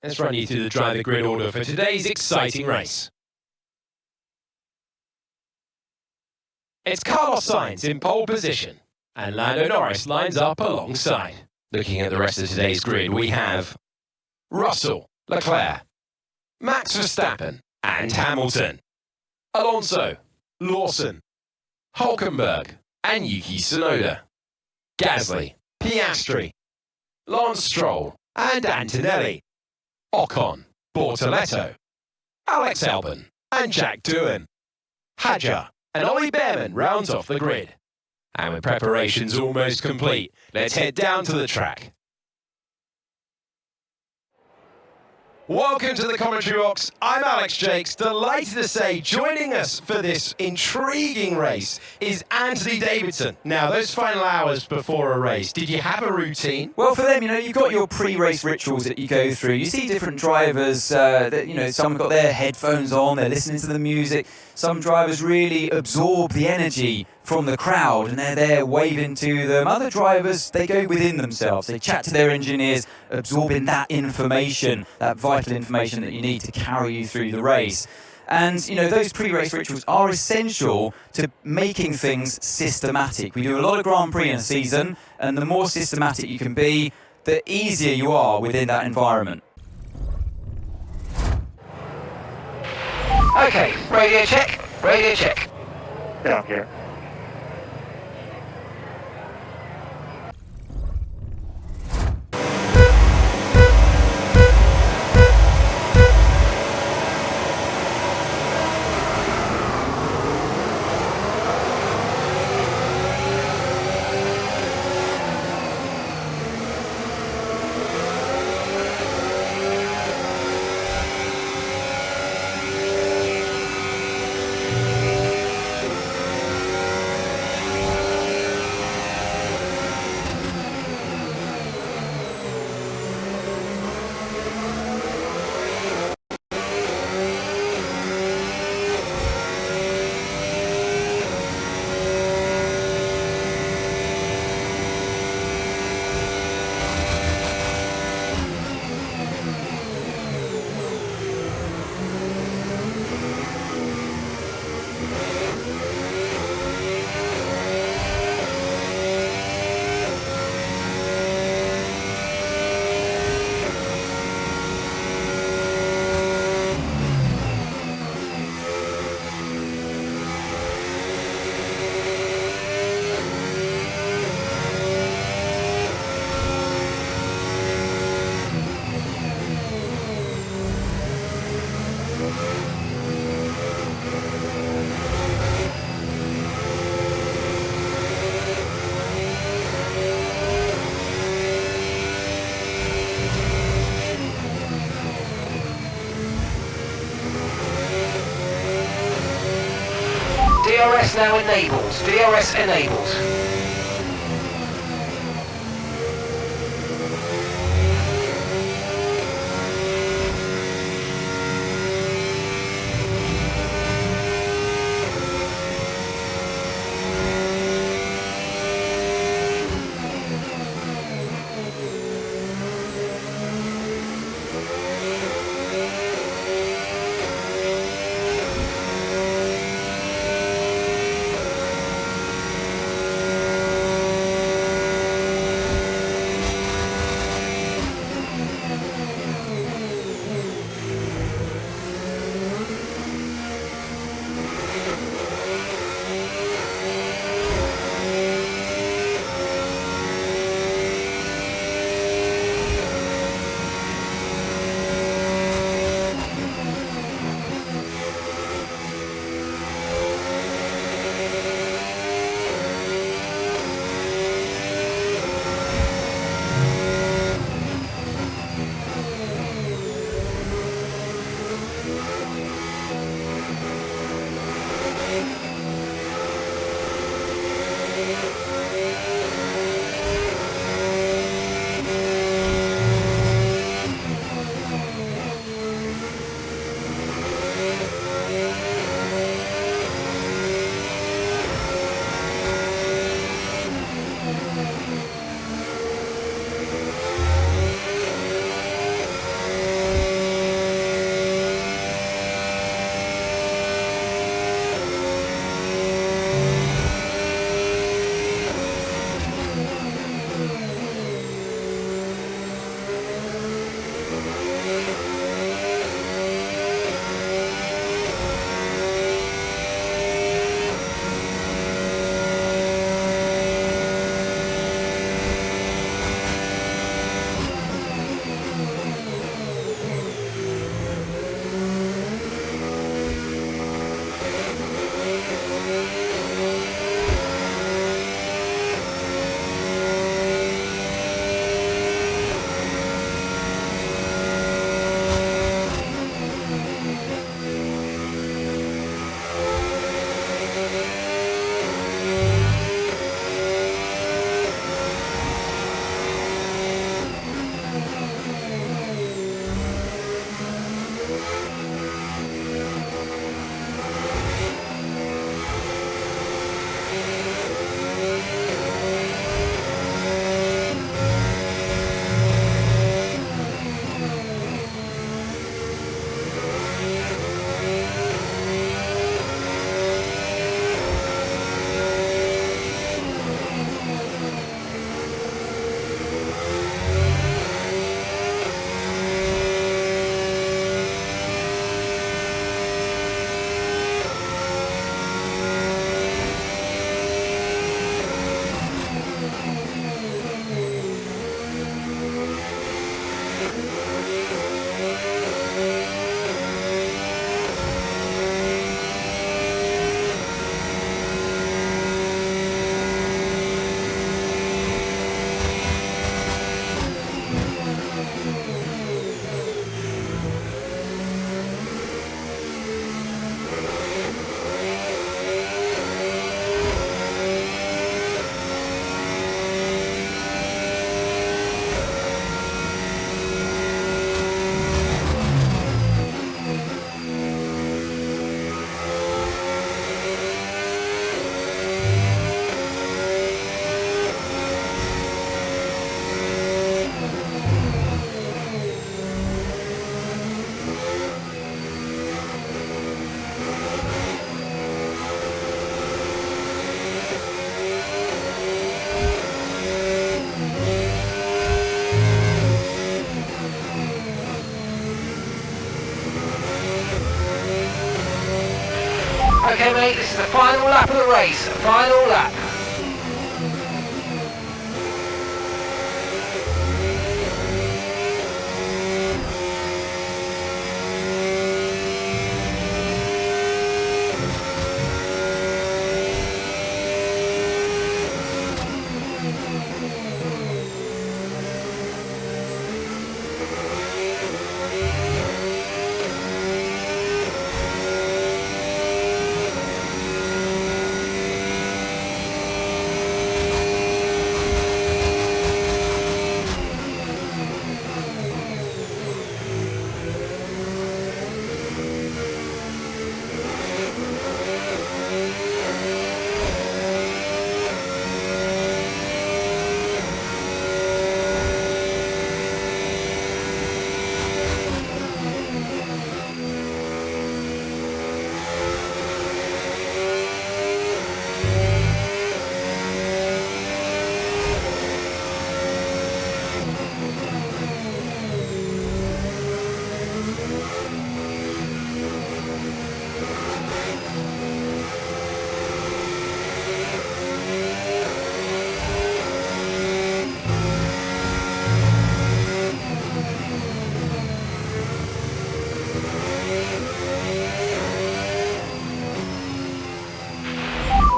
Let's run you through the driver grid order for today's exciting race. It's Carlos Sainz in pole position, and Lando Norris lines up alongside. Looking at the rest of today's grid, we have Russell, Leclerc, Max Verstappen, and Hamilton, Alonso, Lawson, Hulkenberg, and Yuki Tsunoda, Gasly, Piastri, Lance Stroll, and Antonelli, Ocon, Bortoletto, Alex Albon, and Jack Doohan. Hadjar and Ollie Behrman rounds off the grid. And with preparations almost complete, let's head down to the track. Welcome to the commentary box. I'm Alex Jakes. Delighted to say joining us for this intriguing race is Anthony Davidson. Now, those final hours before a race, did you have a routine? Well, for them, you've got your pre-race rituals that you go through. You see different drivers, some have got their headphones on, they're listening to the music. Some drivers really absorb the energy from the crowd and they're there waving to them. Other drivers, they go within themselves. They chat to their engineers, absorbing that information, that vital information that you need to carry you through the race. And, those pre-race rituals are essential to making things systematic. We do a lot of Grand Prix in a season, and the more systematic you can be, the easier you are within that environment. Okay, radio check, radio check. Down here. DRS now enabled. DRS enabled. Okay, mate, this is the final lap of the race. Final lap.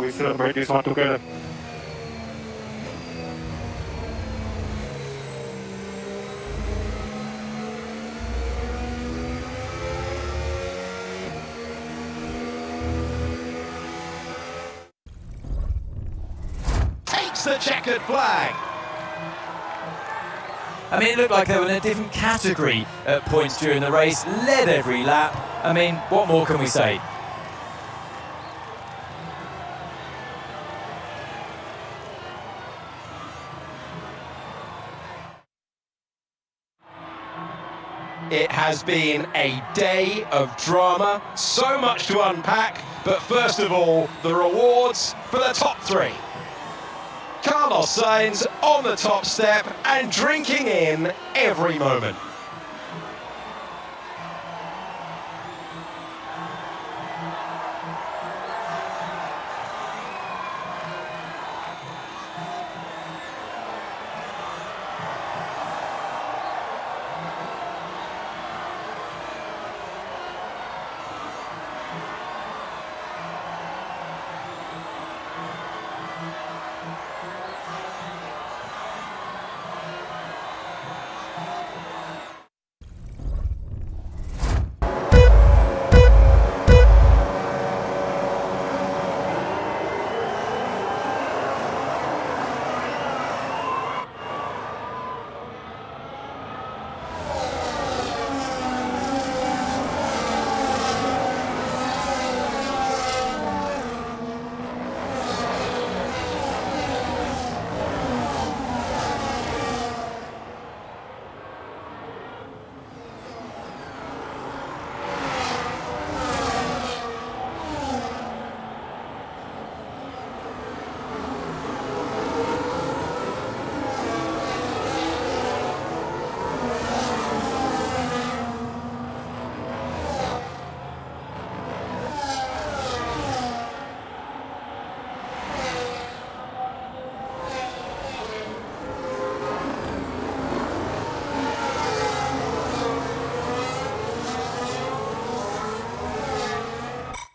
We celebrate this one together. Takes the checkered flag. I mean, it looked like they were in a different category at points during the race, led every lap. I mean, what more can we say? It has been a day of drama, so much to unpack, but first of all, the rewards for the top three. Carlos Sainz on the top step and drinking in every moment.